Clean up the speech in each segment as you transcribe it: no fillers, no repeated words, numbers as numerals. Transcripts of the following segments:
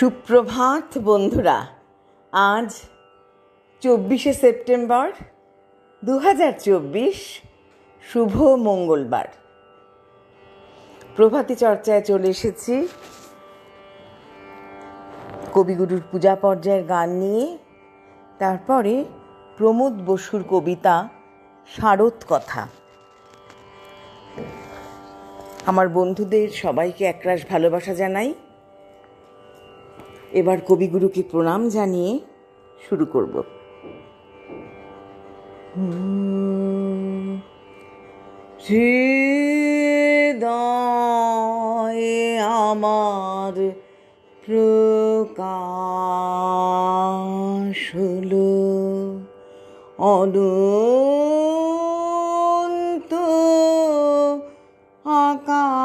সুপ্রভাত বন্ধুরা। আজ 24শে সেপ্টেম্বর 2024, শুভ মঙ্গলবার। প্রভাতী চর্চায় চলে এসেছি কবিগুরুর পূজা পর্যায়ের গান নিয়ে। তারপরে প্রমোদ বসুর কবিতা শারদ কথা। আমার বন্ধুদের সবাইকে একরাশ ভালোবাসা জানাই। এবার কবিগুরুকে প্রণাম জানিয়ে শুরু করব। হৃদয়ে আমার প্রকাশ হলো অনন্ত আকাশে,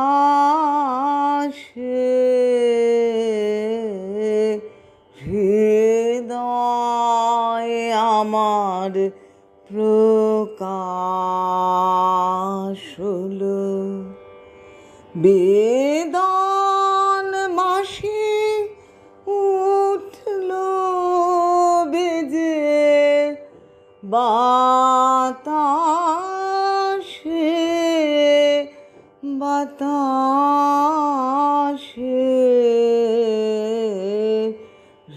হৃদয়ে আমার প্রকাশ হলো বেদন মাসি উঠল বেজে বাতাসে বাতাসে,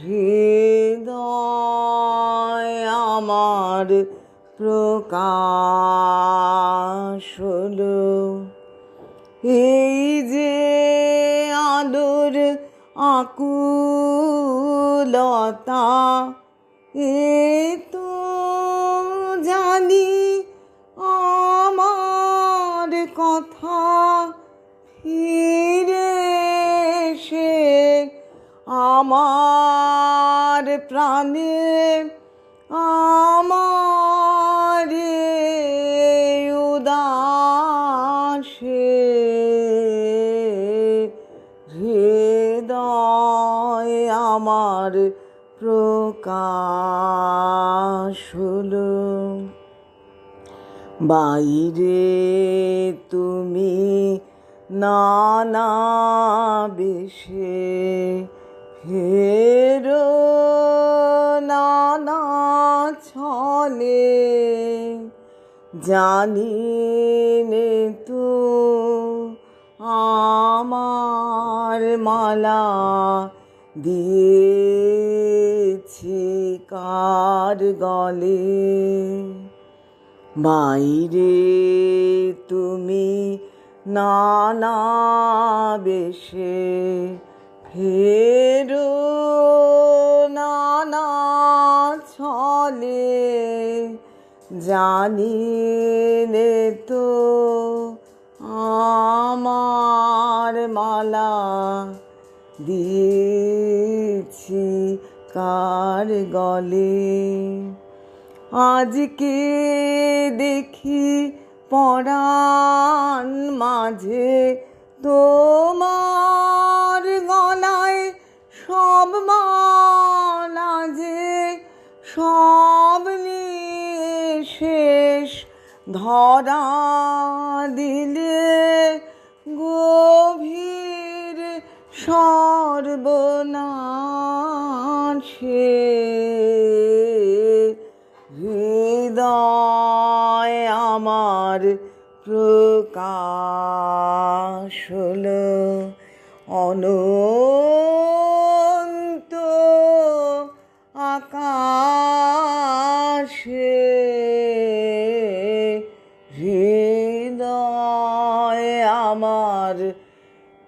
হৃদয় আমার প্রকাশ হলো। এই যে আলোর আকুলতা, এ তো জানি আমার কথা ফিরে এসে আমার প্রাণে আমার উদাসে, হৃদয় আমার প্রকাশ হলো। বাইরে তুমি নানা বেশে ফেরো নানা ছলে, জানি নে তো আমার মালা দিয়েছি কার গলে। বাইরে তুমি নানা বেশে ফেরো নানা ছলে, জানি নে তো আমার মালা দিয়েছি কার গলে। আজকে দেখি পরাণ মাঝে তোমার গলায় সব মালা যে সব শেষ ধরা দিলে গভীর সর্বনাশে, হৃদয় আমার প্রকাশ হলো অনন্ত আকাশে, হৃদয় আমার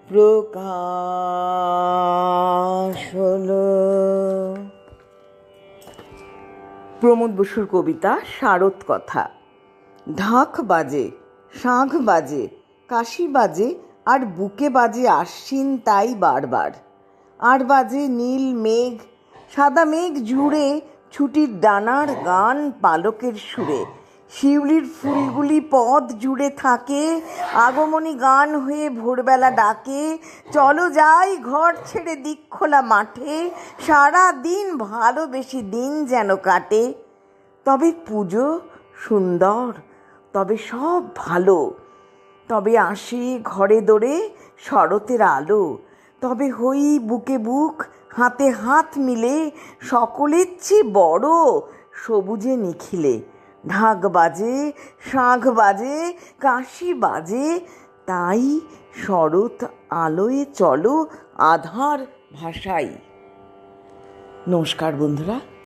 প্রকাশ হলো। প্রমোদ বসুর কবিতা শারদ কথা। ঢাক বাজে, শাঁখ বাজে, কাশি বাজে, আর বুকে বাজে আশ্বিন তাই বারবার। আর বাজে নীল মেঘ, সাদা মেঘ জুড়ে ছুটির ডানার গান পালকের সুরে। শিউলির ফুলগুলি পথ জুড়ে থাকে, আগমনী গান হয়ে ভোরবেলা ডাকে। চলো যাই ঘর ছেড়ে দিকখোলা মাঠে, সারা দিন ভালোবেসে দিন যেন কাটে। তবে পুজো সুন্দর, তবে সব ভালো, তবে আসে ঘরে দোরে শরতের আলো, তবে হই বুকে বুক হাতে হাত মিলে সকলের চেয়ে বড় সবুজে নিখিলে। ঢাক বাজে, শাঁখ বাজে, কাশি বাজে, তাই শরৎ আলোয় চলো আধার ভাষাই। নমস্কার বন্ধুরা।